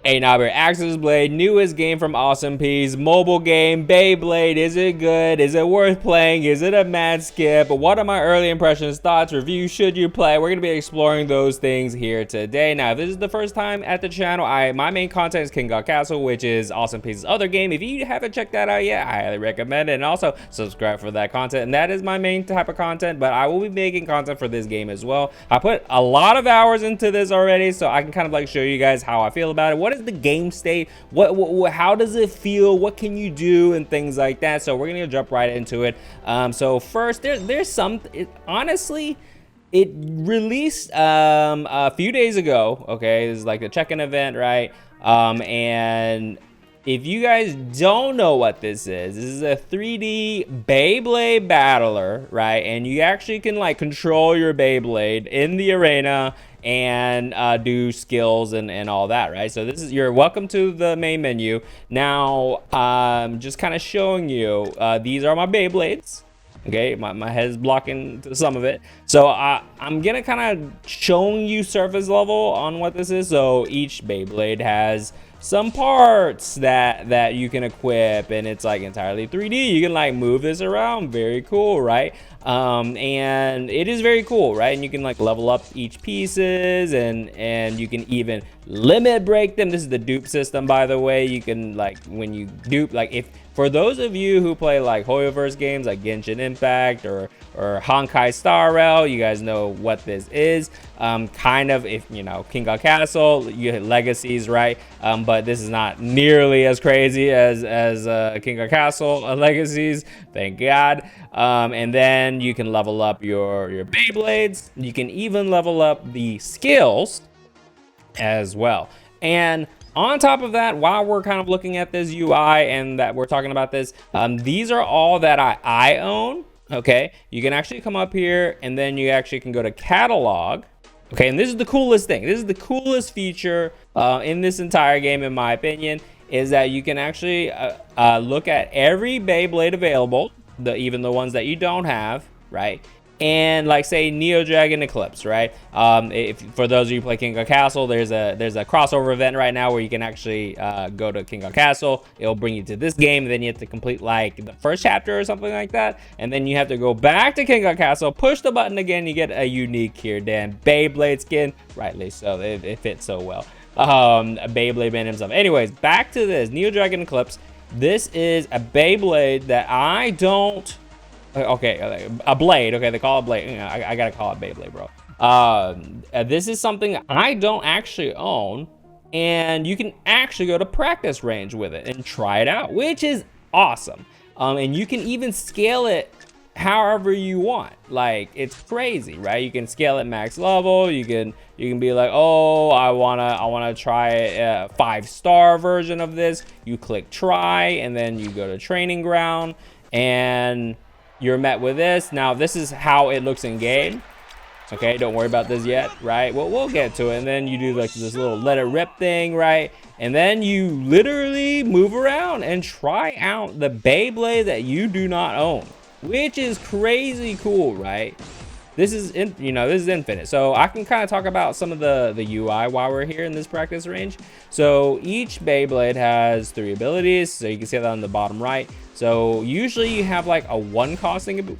Hey, now we're 엑시스 Blade, newest game from AWESOMEPIECE, mobile game, Beyblade. Is it good? Is it worth playing? Is it a mad skip? What are my early impressions, thoughts, reviews? Should you play? We're gonna be exploring those things here today. Now, if this is the first time at the channel, my main content is gacha Castle, which is AWESOMEPIECE's other game. If you haven't checked that out yet, I highly recommend it. And also subscribe for that content. And that is my main type of content, but I will be making content for this game as well. I put a lot of hours into this already, so I can kind of like show you guys how I feel about it. What is the game state? How does it feel? What can you do and things like that? So we're gonna jump right into it. So first, there's some. Honestly, it released a few days ago. Okay, this is like a check-in event, right? And if you guys don't know what this is a 3D Beyblade battler, right? And you actually can like control your Beyblade in the arena and do skills and all that, right? So this is, you're welcome to the main menu. Now, just kind of showing you, these are my Beyblades. Okay, my head's blocking some of it. So I'm gonna kind of showing you surface level on what this is. So each Beyblade has some parts that you can equip, and it's like entirely 3D. You can like move this around, very cool, right? And it is very cool, right? And you can like level up each pieces, and you can even limit break them. This is the dupe system, by the way. You can like, when you dupe, like, if for those of you who play like Hoyoverse games like Genshin Impact or Honkai Star Rail, you guys know what this is. Kind of, if you know gacha Castle, you hit legacies, right? But this is not nearly as crazy as gacha Castle legacies, thank God. And then you can level up your Beyblades. You can even level up the skills as well. And on top of that, while we're kind of looking at this UI and that we're talking about this, these are all that I own. Okay, you can actually come up here and then you actually can go to catalog. Okay, and this is the coolest thing. This is the coolest feature in this entire game, in my opinion, is that you can actually look at every Beyblade available, even the ones that you don't have, right? And like say Neo Dragon Eclipse, right? If for those of you who play gacha Castle, there's a crossover event right now where you can actually go to gacha Castle. It'll bring you to this game, and then you have to complete like the first chapter or something like that, and then you have to go back to gacha Castle, push the button again, you get a unique here, damn Beyblade skin, rightly so, it fits so well. Beyblade man himself. Anyways, back to this Neo Dragon Eclipse. This is a Beyblade that I don't. Okay, a blade. Okay, they call it blade. You know, I gotta call it Beyblade, bro. This is something I don't actually own, and you can actually go to practice range with it and try it out, which is awesome. And you can even scale it however you want. Like, it's crazy, right? You can scale it max level. You can be like, oh, I wanna try a 5-star version of this. You click try, and then you go to training ground, and you're met with this. Now, this is how it looks in game. Okay, don't worry about this yet, right? Well, we'll get to it. And then you do like this little let it rip thing, right? And then you literally move around and try out the Beyblade that you do not own, which is crazy cool, right? This is this is infinite. So I can kind of talk about some of the UI while we're here in this practice range. So each Beyblade has 3 abilities. So you can see that on the bottom right. So usually you have like a 1 costing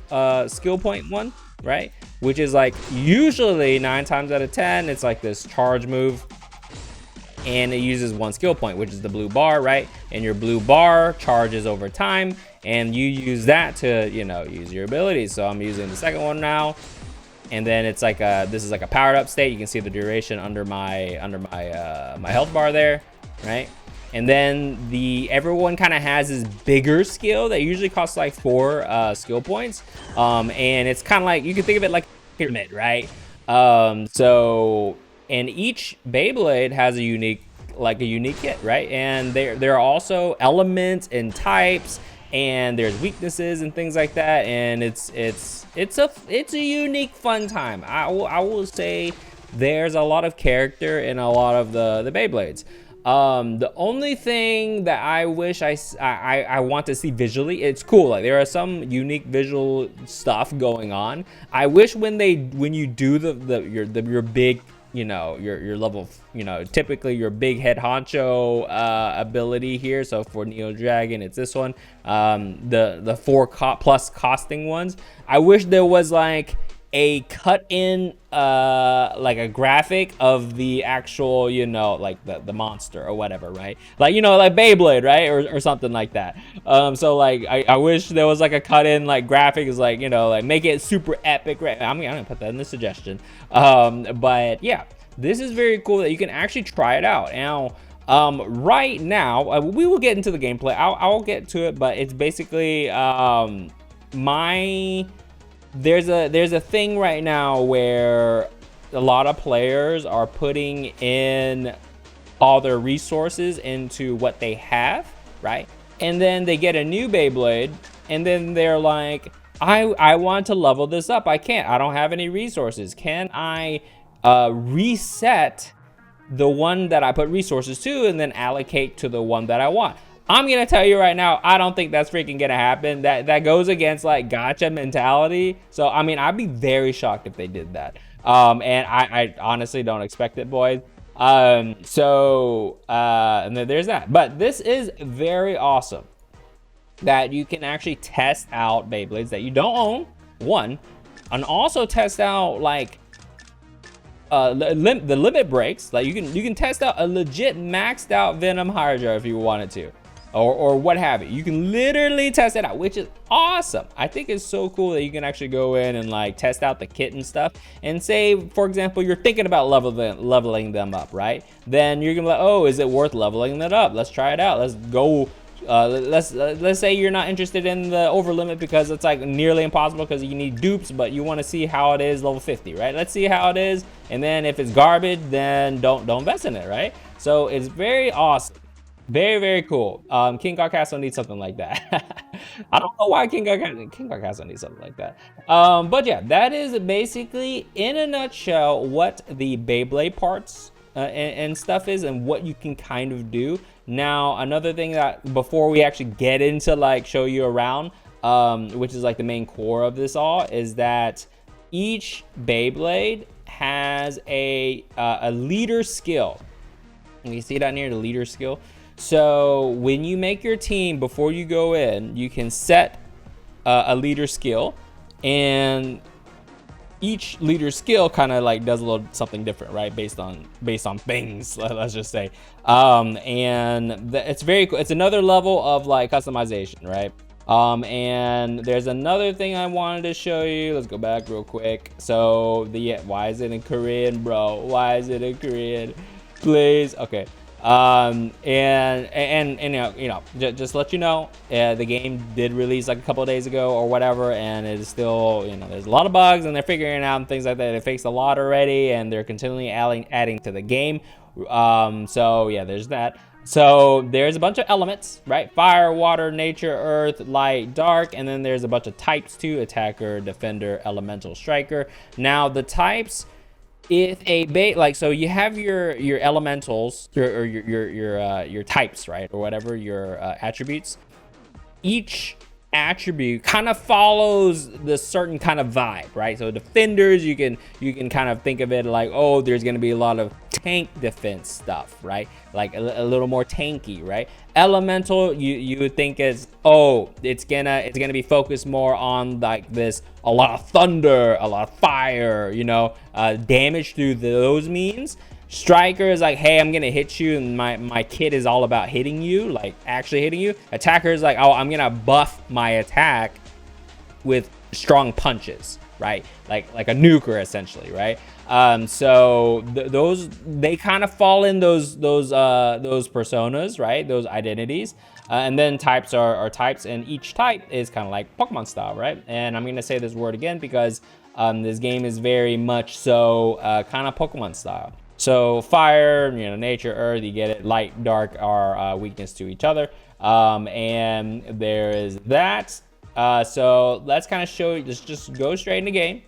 skill point one, right? Which is like usually 9 times out of 10, it's like this charge move. And it uses 1 skill point, which is the blue bar, right? And your blue bar charges over time, and you use that to, use your abilities. So I'm using the second one now. And then it's like this is like a powered up state. You can see the duration under my my health bar there, right? And then everyone kind of has this bigger skill that usually costs like 4 skill points. And it's kind of like, you can think of it like a pyramid, right? So, and each Beyblade has a unique kit, right? And there are also elements and types, and there's weaknesses and things like that, and it's a unique fun time. I will say there's a lot of character in a lot of the Beyblades. The only thing that I wish I want to see visually, it's cool, like there are some unique visual stuff going on. I wish when you do your big you know, your level, you know, typically your big head honcho ability here. So for Neo Dragon, it's this one, the 4 plus costing ones. I wish there was like a cut in like a graphic of the actual, you know, like the monster or whatever, right? Like, you know, like Beyblade, right? Or something like that. So like I wish there was like a cut in like graphic, is like, you know, like make it super epic, right? I'm gonna put that in the suggestion. But yeah, this is very cool that you can actually try it out. Now right now, we will get into the gameplay. I'll get to it, but it's basically there's a thing right now where a lot of players are putting in all their resources into what they have, right? And then they get a new Beyblade, and then they're like, I want to level this up. I can't. I don't have any resources. Can I reset the one that I put resources to and then allocate to the one that I want? I'm gonna tell you right now, I don't think that's freaking gonna happen. That goes against like gacha mentality. So I mean, I'd be very shocked if they did that. And I honestly don't expect it, boys. And then there's that. But this is very awesome that you can actually test out Beyblades that you don't own, one, and also test out like the limit breaks. Like you can test out a legit maxed out Venom Hydra if you wanted to. Or what have you. You can literally test it out, which is awesome. I think it's so cool that you can actually go in and like test out the kit and stuff. And say, for example, you're thinking about leveling them up, right? Then you're gonna be like, oh, is it worth leveling that up? Let's try it out. Let's go. Let's say you're not interested in the over limit because it's like nearly impossible because you need dupes, but you want to see how it is level 50, right? Let's see how it is, and then if it's garbage, then don't invest in it, right? So it's very awesome. Very, very cool. King God Castle needs something like that. I don't know why King God Castle needs something like that. But yeah, that is basically, in a nutshell, what the Beyblade parts and stuff is, and what you can kind of do. Now, another thing that, before we actually get into like show you around, which is like the main core of this all, is that each Beyblade has a leader skill. And you see down here, the leader skill. So when you make your team, before you go in, you can set a leader skill, and each leader skill kind of like does a little something different, right? Based on things, let's just say. And it's very cool. It's another level of like customization, right? And there's another thing I wanted to show you. Let's go back real quick. So why is it in Korean, bro? Why is it in Korean? Please. Okay. And you know, just let you know, the game did release like a couple of days ago or whatever, and it is still, you know, there's a lot of bugs and they're figuring it out and things like that. They fixed a lot already, and they're continually adding to the game. So yeah, there's that. So there's a bunch of elements, right? Fire, water, nature, earth, light, dark, and then there's a bunch of types too: attacker, defender, elemental, striker. Now the types, if like, so you have your elementals, your types, right, or whatever, your attributes. Each attribute kind of follows the certain kind of vibe, right? So defenders, you can kind of think of it like, oh, there's going to be a lot of tank defense stuff, right? Like a little more tanky, right? Elemental, you would think is, oh, it's gonna be focused more on like this, a lot of thunder, a lot of fire, you know, damage through those means. Striker is like, hey, I'm gonna hit you, and my kit is all about hitting you, like actually hitting you. Attacker is like, oh, I'm gonna buff my attack with strong punches, right? Like a nuker essentially, right? So those, they kind of fall in those personas, right? Those identities. And then types are types, and each type is kind of like Pokemon style, right? And I'm gonna say this word again because this game is very much so kind of Pokemon style. So fire, you know, nature, earth, you get it. Light, dark are weakness to each other. And there is that. So let's kind of show you, just go straight into game.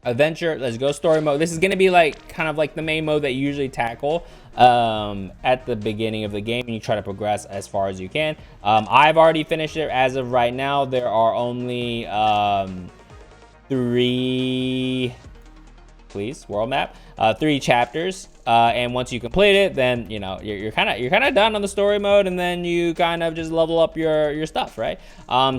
Adventure, let's go story mode. This is going to be like kind of like the main mode that you usually tackle at the beginning of the game, and you try to progress as far as you can. I've already finished it as of right now. There are only 3 please, world map, 3 chapters, and once you complete it, then you know you're kind of done on the story mode, and then you kind of just level up your stuff, right?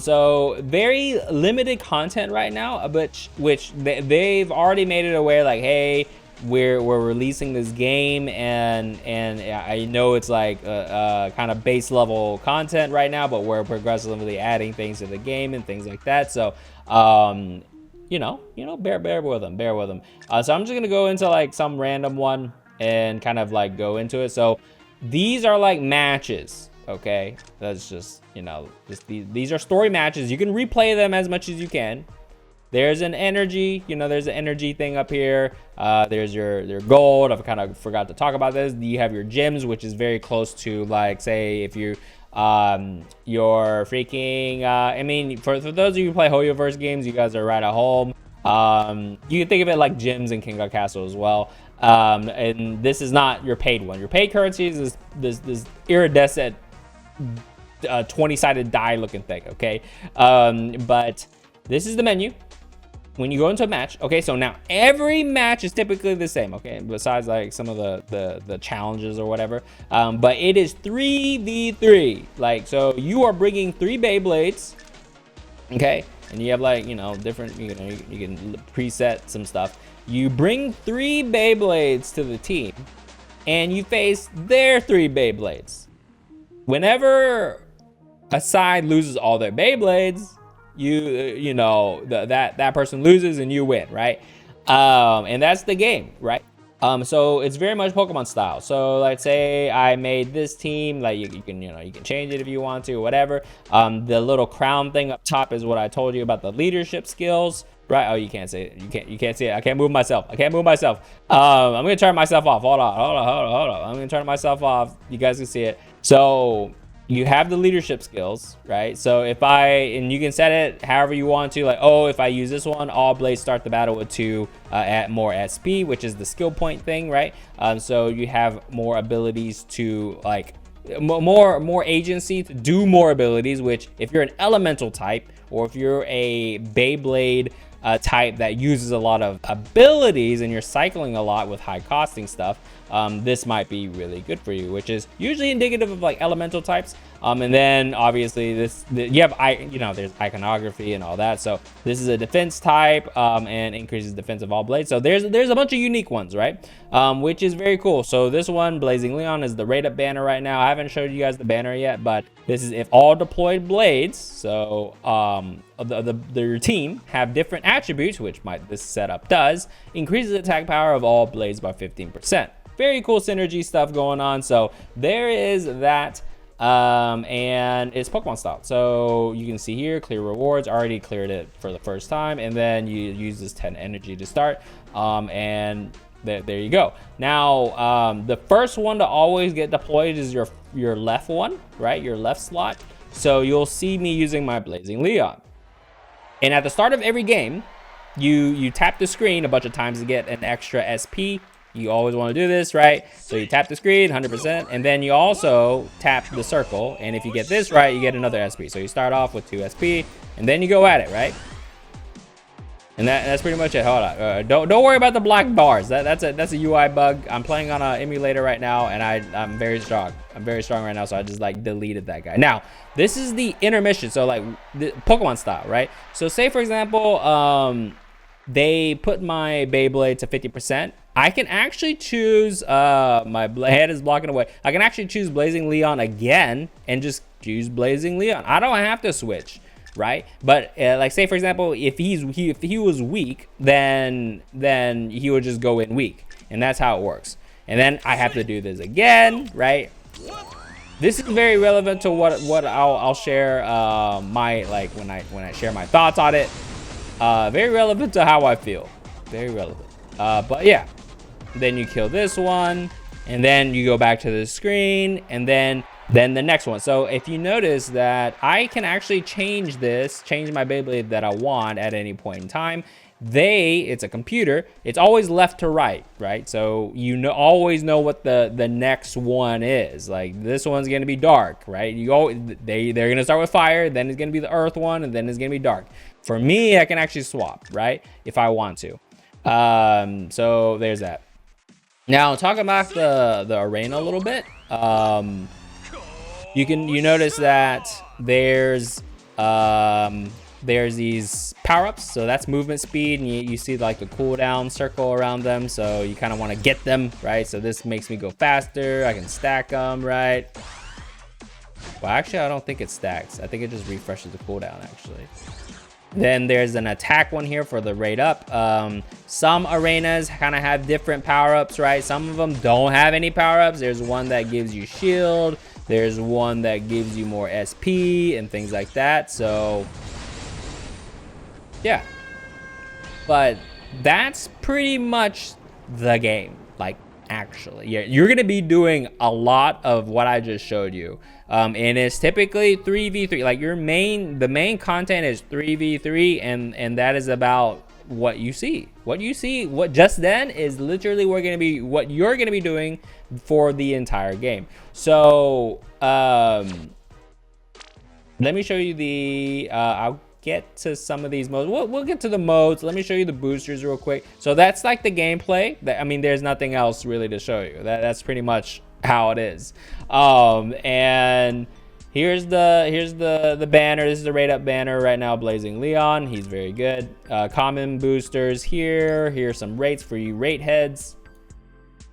So very limited content right now, but which they've already made it aware, like, hey, we're releasing this game, and I know it's like kind of base level content right now, but we're progressively adding things to the game and things like that. So you know, bear with them. So I'm just gonna go into like some random one and kind of like go into it. So these are like matches, okay? That's just, you know, these are story matches. You can replay them as much as you can. There's an energy, you know, there's an energy thing up here. There's your gold. I've kind of forgot to talk about this. You have your gems, which is very close to, like, say if you your freaking I mean, for those of you who play Hoyoverse games, you guys are right at home. You can think of it like gems in King of Castle as well. And this is not your paid one. Your paid currency is this iridescent 20-sided die looking thing, okay? But this is the menu when you go into a match. Okay, so now every match is typically the same, okay, besides like some of the challenges or whatever. But it is 3v3, like, so you are bringing 3 Beyblades, okay, and you have, like, you know, different, you know, you can preset some stuff. You bring 3 Beyblades to the team, and you face their 3 Beyblades. Whenever a side loses all their Beyblades, you know, that person loses and you win, right? And that's the game, right? So it's very much Pokemon style. So let's say I made this team, like you can change it if you want to, whatever. The little crown thing up top is what I told you about the leadership skills, right? Oh, you can't see it. You can't see it. I can't move myself. I'm gonna turn myself off. Hold on. I'm gonna turn myself off. You guys can see it. So you have the leadership skills, right? So and you can set it however you want to, like, oh, if I use this one, all blades start the battle with 2 at more SP, which is the skill point thing, right? So you have more abilities to, like, more agency to do more abilities, which if you're an elemental type, or if you're a Beyblade type that uses a lot of abilities and you're cycling a lot with high costing stuff, this might be really good for you, which is usually indicative of like elemental types. And then obviously there's iconography and all that. So this is a defense type, and increases defense of all blades. So there's a bunch of unique ones, right? Which is very cool. So this one, Blazing Leon, is the rate up banner right now. I haven't showed you guys the banner yet, but this is if all deployed blades, so your team have different attributes, which this setup does, increases attack power of all blades by 15%. Very cool synergy stuff going on. So there is that. And it's Pokemon style. So you can see here, clear rewards. Already cleared it for the first time, and then you use this 10 energy to start. And there you go. Now, the first one to always get deployed is your left one, right? Your left slot. So you'll see me using my Blazing Leon. And at the start of every game, you tap the screen a bunch of times to get an extra SP. You always want to do this, right? So you tap the screen 100%, and then you also tap the circle, and if you get this right, you get another SP. So you start off with 2 SP, and then you go at it, right? And that's pretty much it. Hold on. Don't worry about the black bars. That's a UI bug. I'm playing on an emulator right now, and I'm very strong. I'm very strong right now, so I just like deleted that guy. Now, this is the intermission. So like the Pokemon style, right? So say for example, they put my Beyblade to 50%. I can actually choose, my head is blocking away. I can actually choose Blazing Leon again and just choose Blazing Leon. I don't have to switch, right? But like say for example, if he was weak, then he would just go in weak, and that's how it works. And then I have to do this again, right? This is very relevant to what I'll share my, like, when I share my thoughts on it. Very relevant to how I feel. Very relevant. But yeah. Then you kill this one, and then you go back to the screen, and then the next one. So if you notice that I can actually change my Beyblade that I want at any point in time. It's a computer. It's always left to right, right? So you always know what the next one is. Like this one's gonna be dark, right? They're gonna start with fire, then it's gonna be the earth one, and then it's gonna be dark. For me, I can actually swap, right? If I want to. So there's that. Now talking about the arena a little bit, you notice that there's these power-ups. So that's movement speed, and you see like the cooldown circle around them, so you kind of want to get them, right? So this makes me go faster. I can stack them, right? Well, actually I don't think it stacks. I think it just refreshes the cooldown actually. Then there's an attack one here for the rate up. Some arenas kind of have different power-ups, right? Some of them don't have any power-ups. There's one that gives you shield. There's one that gives you more SP and things like that. So yeah, but that's pretty much the game. Like, actually, yeah, you're gonna be doing a lot of what I just showed you, and it's typically 3v3. Like the main content is 3v3, and that is about what you see. What just then is literally what you're gonna be doing for the entire game. So let me show you the I'll get to some of these modes. We'll get to the modes. Let me show you the boosters real quick. So that's like the gameplay. I mean, there's nothing else really to show you. That's pretty much how it is. And here's the banner. This is the rate up banner right now. Blazing Leon, he's very good. Common boosters here. Here's some rates for you rate heads.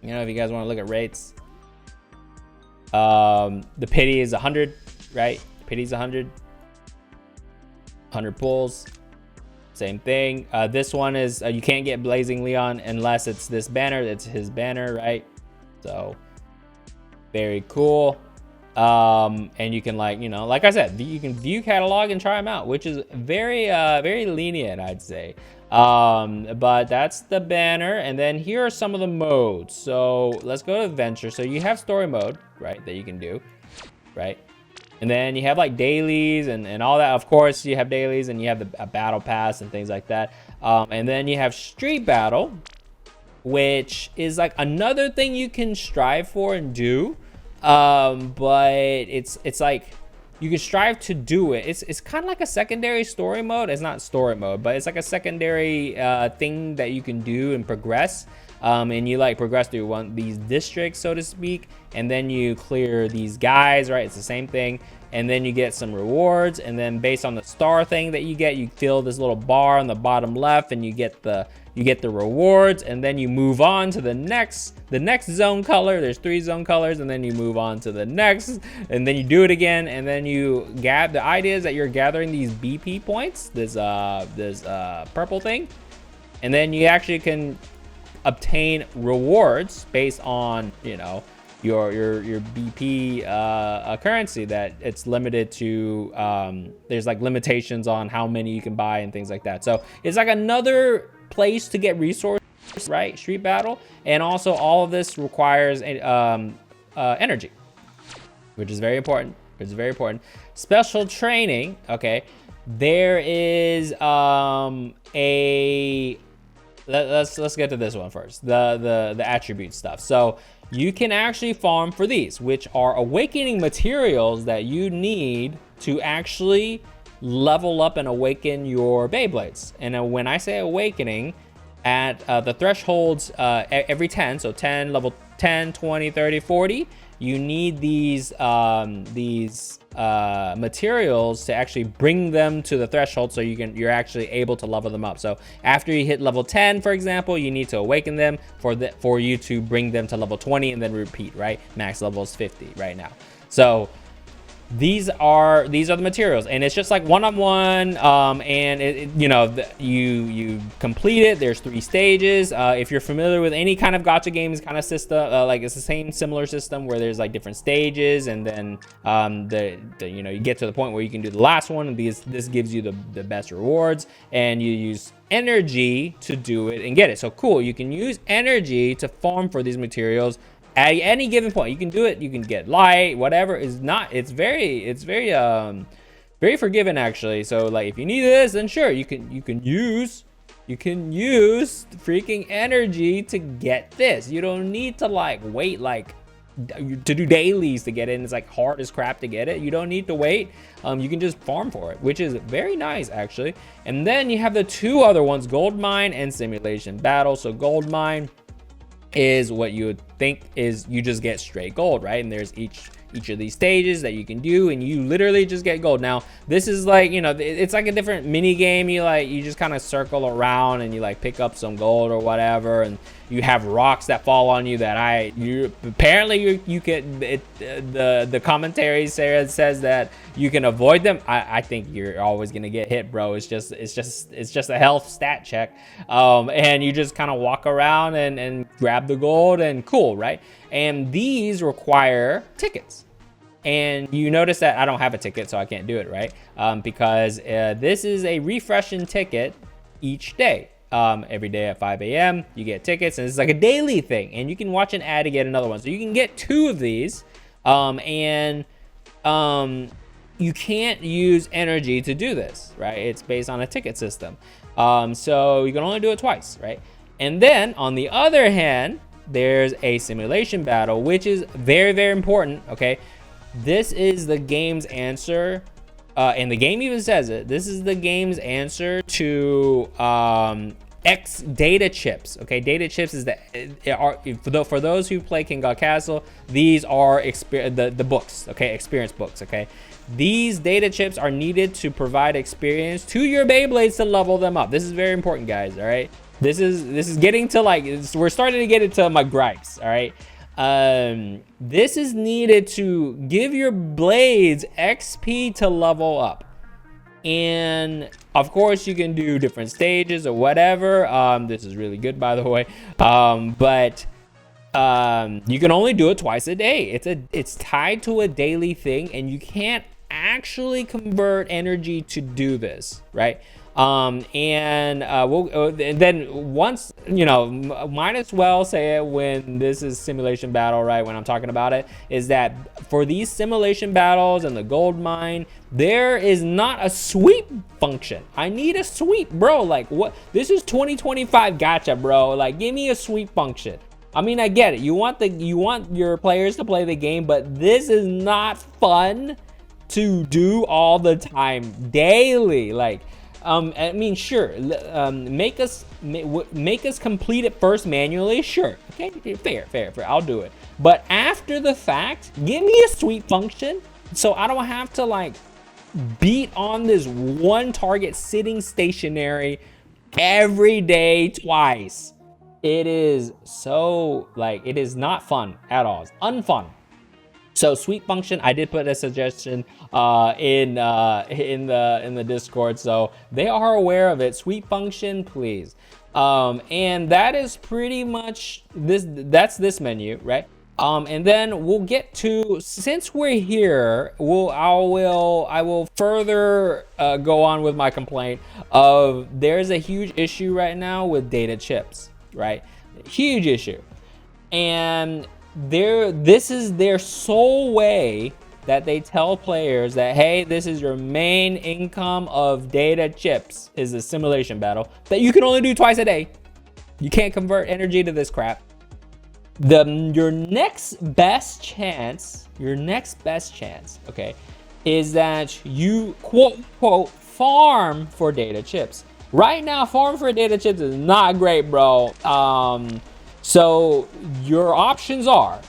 You know, if you guys want to look at rates. The pity is 100, right? Pity's 100. 100 pulls, same thing. This one is you can't get Blazing Leon unless it's this banner. It's his banner, right? So very cool. And you can, like, you know, like I said, you can view catalog and try them out, which is very very lenient, I'd say. But that's the banner, and then here are some of the modes. So let's go to adventure. So you have story mode, right, that you can do, right? And then you have like dailies and all that. Of course, you have dailies, and you have a battle pass and things like that. And then you have street battle, which is like another thing you can strive for and do. But it's like you can strive to do it. It's kind of like a secondary story mode. It's not story mode, but it's like a secondary thing that you can do and progress. And you like progress through these districts, so to speak, and then you clear these guys, right? It's the same thing, and then you get some rewards, and then based on the star thing that you get, you fill this little bar on the bottom left, and you get the rewards, and then you move on to the next zone color. There's 3 zone colors, and then you move on to the next, and then you do it again, and then you the idea is that you're gathering these BP points, this purple thing, and then you actually can obtain rewards based on, you know, your BP currency, that it's limited to. There's like limitations on how many you can buy and things like that. So it's like another place to get resources, right? Street battle. And also all of this requires energy, which is very important. Special training. Okay, there is let's get to this one first. The attribute stuff. So you can actually farm for these, which are awakening materials that you need to actually level up and awaken your Beyblades. And when I say awakening, at the thresholds every 10, so 10, level 10, 20, 30, 40, you need these materials to actually bring them to the threshold, so you're actually able to level them up. So after you hit level 10, for example, you need to awaken them for you to bring them to level 20, and then repeat, right? Max level is 50 right now. So these are the materials, and it's just like one-on-one, and you know, you complete it. There's 3 stages. If you're familiar with any kind of gacha games kind of system, like it's the same similar system where there's like different stages, and then you know, you get to the point where you can do the last one, and this gives you the best rewards, and you use energy to do it and get it. So cool, you can use energy to farm for these materials. At any given point, you can do it. You can get light, whatever. It's very forgiving, actually. So like, if you need this, then sure, you can use freaking energy to get this. You don't need to like wait like to do dailies to get it, and it's like hard as crap to get it. You don't need to wait. You can just farm for it, which is very nice actually. And then you have the two other ones, gold mine and simulation battle. So gold mine is what you would think is you just get straight gold, right? And there's each of these stages that you can do, and you literally just get gold. Now this is like, you know, it's like a different mini game. You just kind of circle around and you like pick up some gold or whatever, and you have rocks that fall on you that you can the commentary says that you can avoid them. I think you're always gonna get hit, bro. It's just a health stat check, and you just kind of walk around and grab the gold, and cool, right? And these require tickets. And you notice that I don't have a ticket, so I can't do it, right? Because this is a refreshing ticket each day. Every day at 5 a.m. you get tickets, and it's like a daily thing, and you can watch an ad to get another one. So you can get 2 of these, and you can't use energy to do this, right? It's based on a ticket system. So you can only do it twice, right? And then on the other hand, there's a simulation battle, which is very, very important, okay? This is the game's answer, and the game even says it. This is the game's answer to data chips. Okay, data chips is for those who play King God Castle. These are the books. Okay, experience books. Okay, these data chips are needed to provide experience to your Beyblades to level them up. This is very important, guys. All right, this is getting to like we're starting to get into my gripes. All right. This is needed to give your blades XP to level up, and of course you can do different stages or whatever. This is really good, by the way, but you can only do it twice a day. It's tied to a daily thing, and you can't actually convert energy to do this, right? And then once, you know, might as well say it when this is simulation battle, right? When I'm talking about it, is that for these simulation battles and the gold mine, there is not a sweep function. I need a sweep, bro. Like, what? This is 2025 gacha, bro. Like, give me a sweep function. I mean, I get it. You want your players to play the game, but this is not fun to do all the time, daily. Like, I mean, sure, make us complete it first manually, sure, okay, fair, I'll do it. But after the fact, give me a sweep function so I don't have to like beat on this one target sitting stationary every day twice. It is so, like, it is not fun at all. It's unfun. So sweep function, I did put a suggestion in the Discord, so they are aware of it. Sweep function, please. And that is pretty much this. That's this menu, right? And then we'll get to, since we're here, I will further go on with my complaint of there's a huge issue right now with data chips, right? Huge issue, and this is their sole way that they tell players that, hey, this is your main income of data chips, is a simulation battle that you can only do twice a day. You can't convert energy to this crap. Your next best chance, okay, is that you quote unquote farm for data chips. Right now, farm for data chips is not great, bro. So your options are,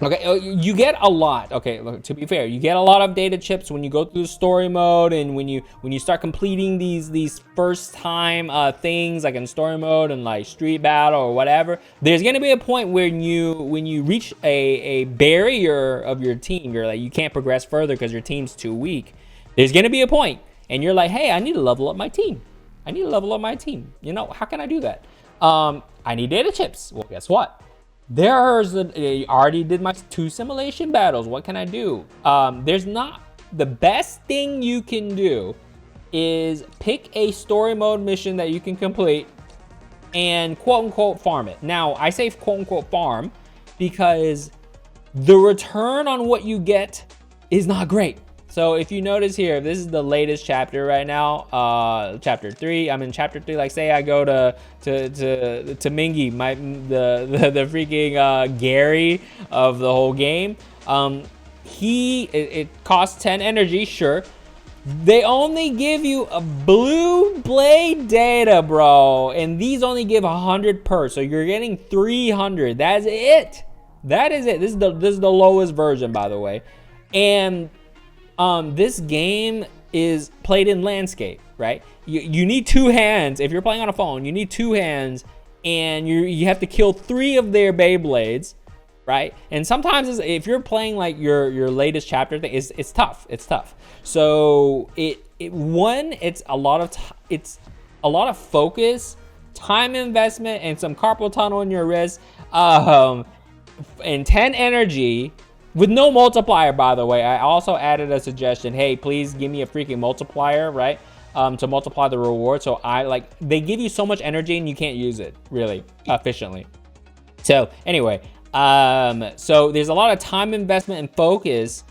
okay, you get a lot. Okay, look, to be fair, you get a lot of data chips when you go through the story mode, and when you start completing these first time things like in story mode and like street battle or whatever. There's gonna be a point when you reach a barrier of your team, you're like, you can't progress further because your team's too weak. There's gonna be a point, and you're like, hey, I need to level up my team. You know, how can I do that? I need data chips. Well, guess what? I already did my 2 simulation battles. What can I do? There's not, the best thing you can do is pick a story mode mission that you can complete and quote unquote farm it. Now, I say quote unquote farm because the return on what you get is not great. So if you notice here, this is the latest chapter right now, chapter 3. I'm in chapter 3. Like, say I go to Mingy, the freaking Gary of the whole game. It costs 10 energy, sure. They only give you a blue blade data, bro, and these only give 100 per, so you're getting 300. That's it. That is it. This is the lowest version, by the way, and this game is played in landscape, right? You need 2 hands. If you're playing on a phone, you need 2 hands, and you have to kill 3 of their Beyblades, right? And sometimes if you're playing like your latest chapter thing, it's tough. It's tough. So it's a lot of focus, time investment, and some carpal tunnel in your wrist, and 10 energy. With no multiplier, by the way. I also added a suggestion. Hey, please give me a freaking multiplier, right? To multiply the reward. So they give you so much energy and you can't use it really efficiently. So anyway, so there's a lot of time investment and focus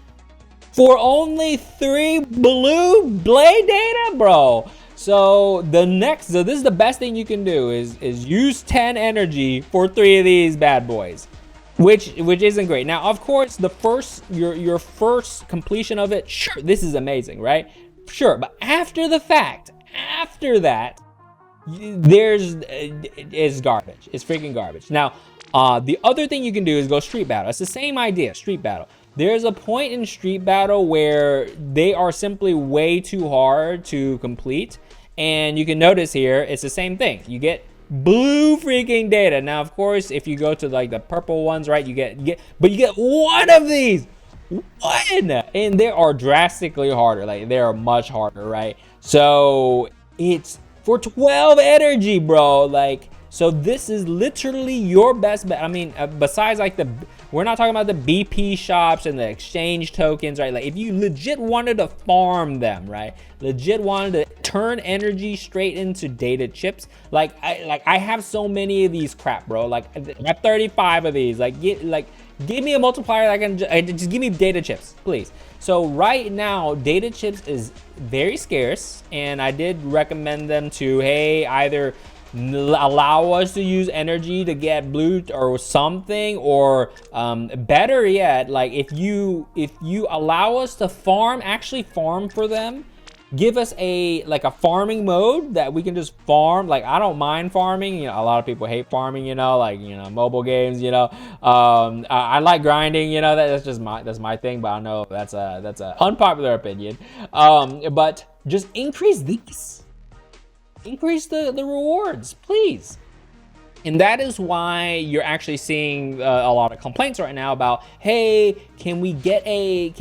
for only 3 blue blade data, bro. So this is the best thing you can do is use 10 energy for 3 of these bad boys. Which isn't great. Now, of course, your first completion of it, sure, this is amazing, right? Sure, but after that, it's garbage. It's freaking garbage. Now, the other thing you can do is go street battle. It's the same idea, street battle. There's a point in street battle where they are simply way too hard to complete, and you can notice here, it's the same thing. You get blue freaking data. Now, of course, if you go to like the purple ones, right, you get 1 of these. 1, and they are drastically harder. Like, they are much harder, right? So it's for 12 energy, bro. Like, so this is literally your best bet. I mean, besides like we're not talking about the BP shops and the exchange tokens, right? Like, if you legit wanted to farm them, right? Legit wanted to turn energy straight into data chips. Like I have so many of these crap, bro. Like, I have 35 of these. Like, give me a multiplier that can just give me data chips, please. So right now, data chips is very scarce, and I did recommend them to, hey, either allow us to use energy to get blue or something, or better yet, like if you allow us to actually farm for them, give us a farming mode that we can just farm. Like, I don't mind farming. You know, a lot of people hate farming, you know, like, you know, mobile games, you know. I like grinding, you know. That's my thing, but I know that's a unpopular opinion. But just increase these. Increase the rewards, please. And that is why you're actually seeing a lot of complaints right now about, hey, can we get a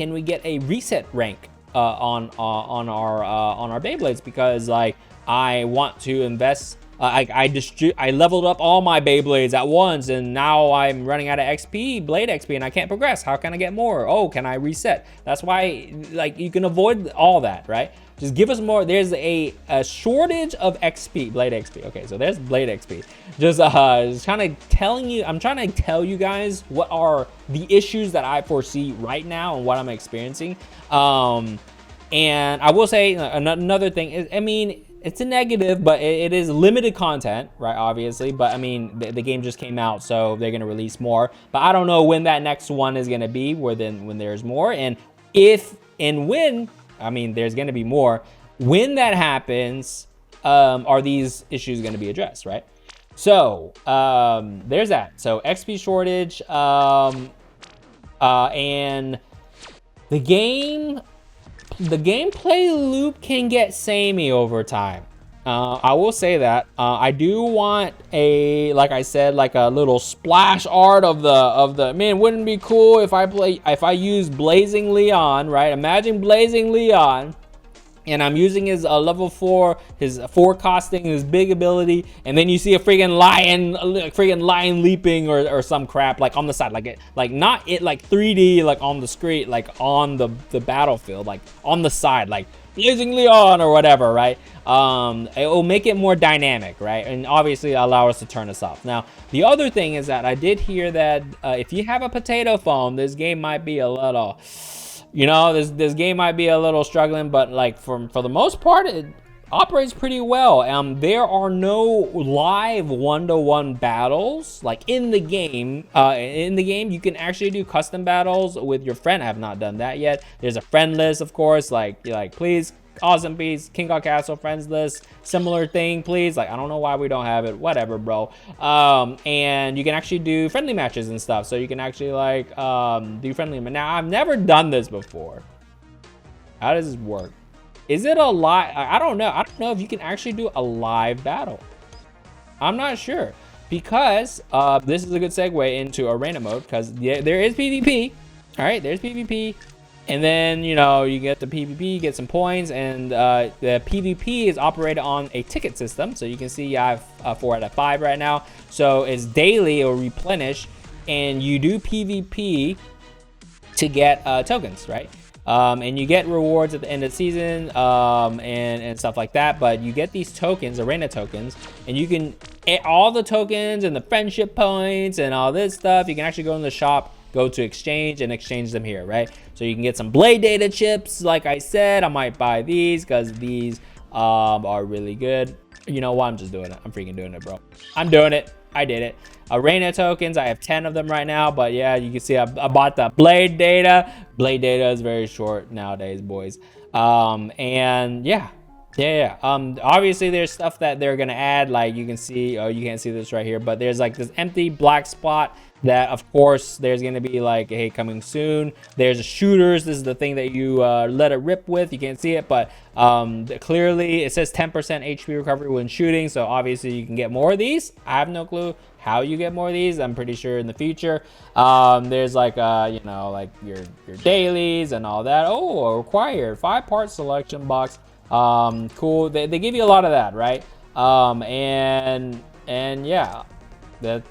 reset rank on our Beyblades? Because like, I want to invest. I leveled up all my Beyblades at once, and now I'm running out of XP, Blade XP, and I can't progress. How can I get more? Oh, can I reset? That's why, like, you can avoid all that, right? Just give us more. There's a shortage of XP, Blade XP. Okay, so there's Blade XP. Just kind of telling you, I'm trying to tell you guys what are the issues that I foresee right now and what I'm experiencing. And I will say another thing is, I mean, it's a negative, but it is limited content, right? Obviously, but I mean, the game just came out, so they're gonna release more. But I don't know when that next one is gonna be, when there's more, and if and when. I mean, there's going to be more. When that happens, are these issues going to be addressed, right? So there's that. So XP shortage, and the gameplay loop can get samey over time. I will say that. I do want like I said, like a little splash art of the man. Wouldn't it be cool if I use Blazing Leon, right? Imagine Blazing Leon, and I'm using his level 4, his forecasting, his big ability, and then you see a freaking lion leaping or some crap like on the side, like not 3D, like on the screen, like on the battlefield, like on the side, like Blazing Leon or whatever, right? It will make it more dynamic, right? And obviously allow us to turn this off. Now, the other thing is that I did hear that if you have a potato phone, this game might be a little You know, this game might be a little struggling, but like for the most part, it operates pretty well. There are no live one-to-one battles like in the game. In the game, you can actually do custom battles with your friend. I have not done that yet. There's a friend list, of course. Like please, Awesome Piece, King Kong Castle friends list, similar thing, please. Like, I don't know why we don't have it. Whatever, bro. And you can actually do friendly matches and stuff. So you can actually like do friendly. Now, I've never done this before. How does this work? Is it a live? I don't know. I don't know if you can actually do a live battle. I'm not sure, because this is a good segue into arena mode, because there is PvP. All right, there's PvP. And then, you know, you get the PvP, get some points, and the PvP is operated on a ticket system. So you can see I have 4 out of 5 right now. So it's daily or replenish, and you do PvP to get tokens, right? And you get rewards at the end of the season and stuff like that. But you get these tokens, arena tokens, and you can, all the tokens and the friendship points and all this stuff, you can actually go in the shop, go to exchange, and exchange them here, right? So you can get some blade data chips. Like I said, I might buy these because these are really good. You know what? I'm just doing it. I'm freaking doing it, bro. I'm doing it. I did it. Arena tokens, I have 10 of them right now, but yeah, you can see I bought the blade data. Blade data is very short nowadays, boys. And yeah. Obviously there's stuff that they're gonna add, like you can see, oh, you can't see this right here, but there's like this empty black spot that of course there's gonna be like, hey, coming soon. There's shooters. This is the thing that you let it rip with. You can't see it, but clearly it says 10% HP recovery when shooting, so obviously you can get more of these. I have no clue how you get more of these. I'm pretty sure in the future. There's like you know, like your dailies and all that. Oh, required 5-part selection box. Cool. They give you a lot of that, right? And yeah, that's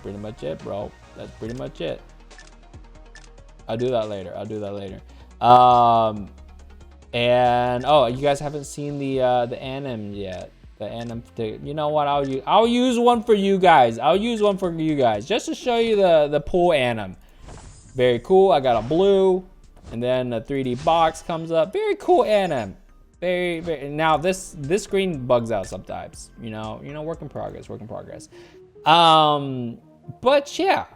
pretty much it, bro. That's pretty much it. I'll do that later. And oh, you guys haven't seen the anim yet. The anim, you know what? I'll use one for you guys. Just to show you the pool anim. Very cool. I got a blue, and then a 3D box comes up. Very cool anim. Very. Now this screen bugs out sometimes. You know, work in progress. But yeah,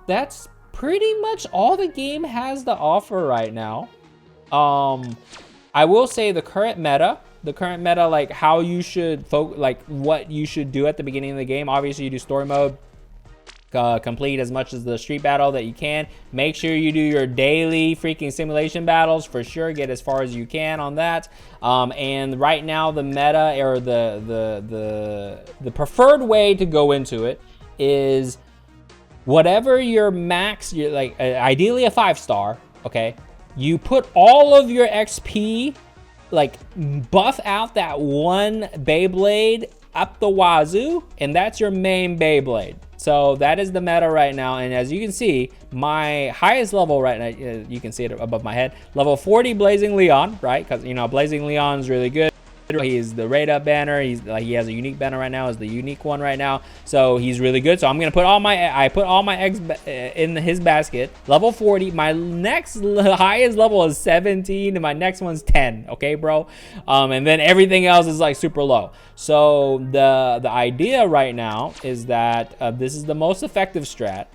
that's pretty much all the game has to offer right now. I will say the current meta, like how you should like what you should do at the beginning of the game. Obviously you do story mode, complete as much as the street battle that you can. Make sure you do your daily freaking simulation battles for sure. Get as far as you can on that. And right now the meta, or the preferred way to go into it is whatever your max, you're like ideally a 5-star, okay? You put all of your XP, like buff out that one Beyblade up the wazoo, and that's your main Beyblade. So that is the meta right now, and as you can see, my highest level right now, you can see it above my head, level 40 Blazing Leon, right? Because, you know, Blazing Leon is really good. He's the rate up banner. He has a unique banner right now, is the unique one right now, so he's really good. So I'm gonna put all my eggs in his basket. Level 40. My next highest level is 17, and my next one's 10. Okay, bro. And then everything else is like super low. So the idea right now is that this is the most effective strat.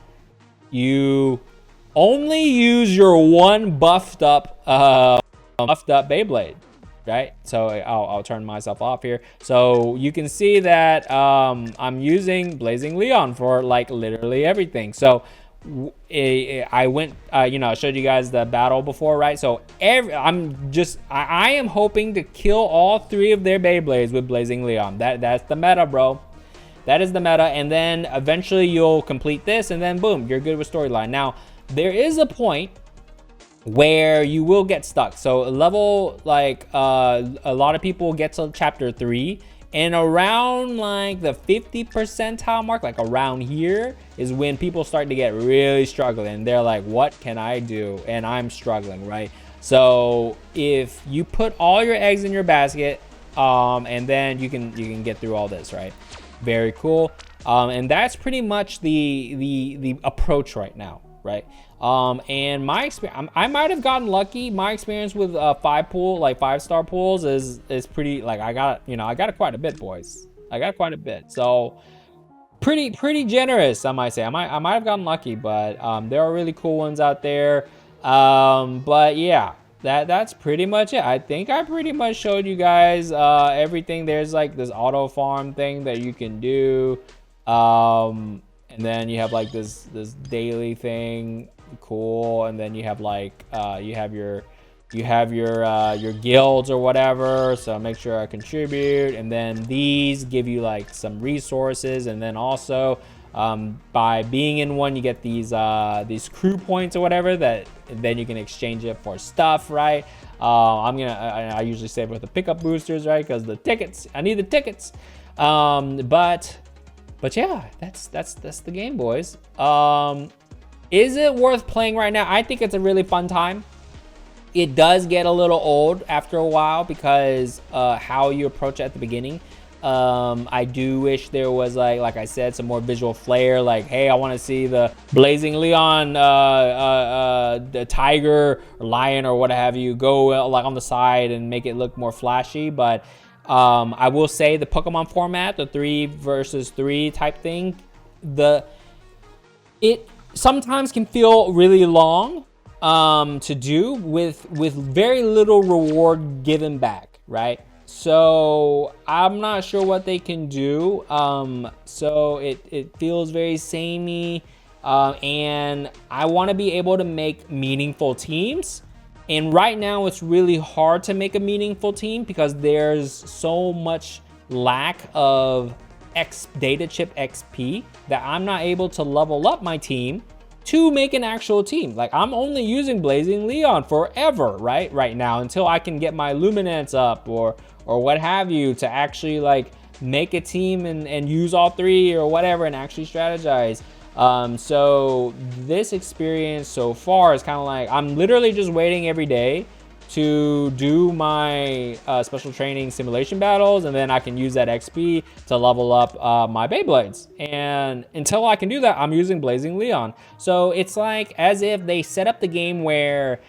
You only use your one buffed up Beyblade. Right, so I'll turn myself off here, so you can see that I'm using Blazing Leon for like literally everything. So I went, you know, I showed you guys the battle before, right? So I am hoping to kill all 3 of their Beyblades with Blazing Leon. That's the meta, bro. That is the meta, and then eventually you'll complete this, and then boom, you're good with storyline. Now there is a point where you will get stuck. So level, like a lot of people get to chapter 3, and around like the 50 percentile mark, like around here, is when people start to get really struggling. They're like, what can I do? And I'm struggling, right? So if you put all your eggs in your basket, and then you can get through all this, right? Very cool. And that's pretty much the approach right now. right? And my experience, I might have gotten lucky. My experience with 5-star pools is pretty, like, I got quite a bit, boys. I got quite a bit. So pretty generous, I might say. I might have gotten lucky, but there are really cool ones out there. But yeah, that's pretty much it. I think I pretty much showed you guys everything. There's like this auto farm thing that you can do, and then you have like this daily thing, cool. And then you have like you have your guilds or whatever, so make sure I contribute. And then these give you like some resources, and then also by being in one, you get these crew points or whatever that then you can exchange it for stuff, right? I usually save with the pickup boosters, right? Because the tickets, I need the tickets. But yeah, that's the game, boys. Is it worth playing right now? I think it's a really fun time. It does get a little old after a while because how you approach it at the beginning. I do wish there was like I said, some more visual flair. Like, hey, I want to see the Blazing Leon, the tiger or lion or what have you go like on the side and make it look more flashy. But I will say the Pokemon format, the 3 versus 3 type thing, it sometimes can feel really long to do with very little reward given back, right? So I'm not sure what they can do. So it feels very samey, and I want to be able to make meaningful teams. And right now it's really hard to make a meaningful team because there's so much lack of data chip XP that I'm not able to level up my team to make an actual team. Like, I'm only using Blazing Leon forever, right now, until I can get my Luminance up or what have you, to actually like make a team and use all 3 or whatever and actually strategize. So this experience so far is kind of like, I'm literally just waiting every day to do my special training simulation battles, and then I can use that XP to level up my Beyblades. And until I can do that, I'm using Blazing Leon. So it's like as if they set up the game where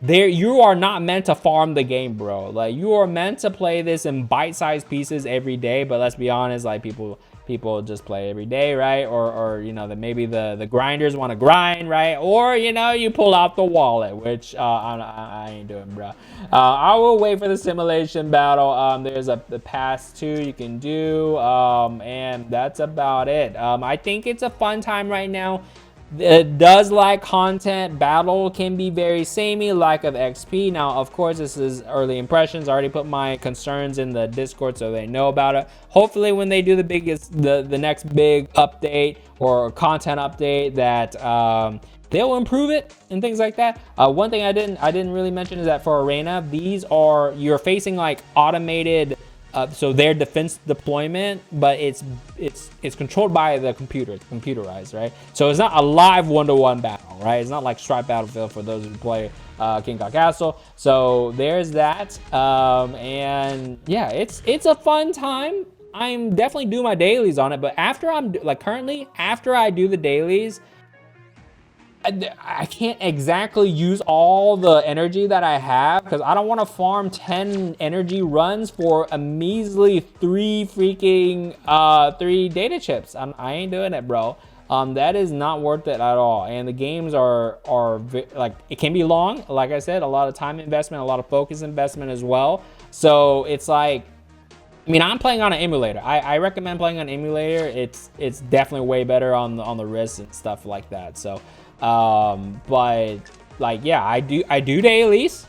you are not meant to farm the game, bro. Like, you are meant to play this in bite-sized pieces every day. But let's be honest, like, people just play every day, right? Or you know, that maybe the grinders want to grind, right? Or, you know, you pull out the wallet, which I ain't doing, bro. I will wait for the simulation battle. There's the pass 2 you can do, and that's about it. I think it's a fun time right now. It does lack content. Battle can be very samey, lack of XP. Now, of course, this is early impressions. I already put my concerns in the Discord so they know about it. Hopefully, when they do the next big update or content update, that they'll improve it and things like that. One thing I didn't really mention is that for Arena, you're facing like automated. So their defense deployment, but it's controlled by the computer. It's computerized, right? So it's not a live one-to-one battle, right? It's not like Stripe Battlefield for those who play King Kong Castle. So there's that, and yeah, it's a fun time. I'm definitely doing my dailies on it, but after I do the dailies, I can't exactly use all the energy that I have because I don't want to farm 10 energy runs for a measly 3 data chips. I ain't doing it, bro. That is not worth it at all. And the games are like, it can be long. Like I said, a lot of time investment, a lot of focus investment as well. So it's like, I mean, I'm playing on an emulator. I recommend playing on an emulator. It's definitely way better on the wrist and stuff like that. So. But like, yeah, I do dailies.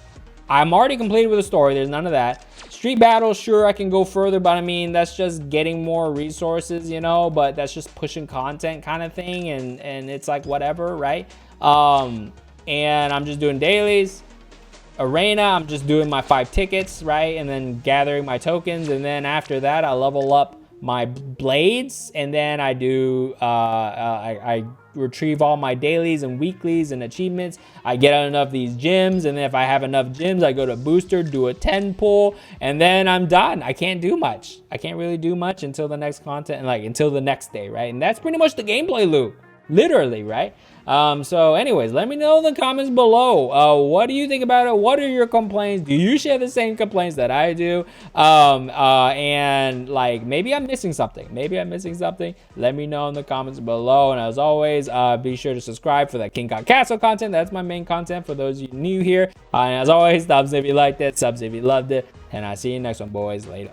I'm already completed with the story. There's none of that. Street battles, sure, I can go further, but I mean, that's just getting more resources, you know, but that's just pushing content kind of thing. And it's like, whatever, right? And I'm just doing dailies. Arena, I'm just doing my 5 tickets, right? And then gathering my tokens. And then after that, I level up my blades, and then I do I retrieve all my dailies and weeklies and achievements. I get enough of these gyms, and then if I have enough gyms, I go to booster, do a 10 pull, and then I'm done. I can't do much. I can't really do much until the next content, and like until the next day, right? And that's pretty much the gameplay loop, literally, right? So anyways, let me know in the comments below. What do you think about it? What are your complaints? Do you share the same complaints that I do? And like, maybe I'm missing something. Let me know in the comments below. And as always, be sure to subscribe for that King Kong Castle content. That's my main content for those of you new here. And as always, thumbs if you liked it, subs if you loved it. And I'll see you next one, boys. Later.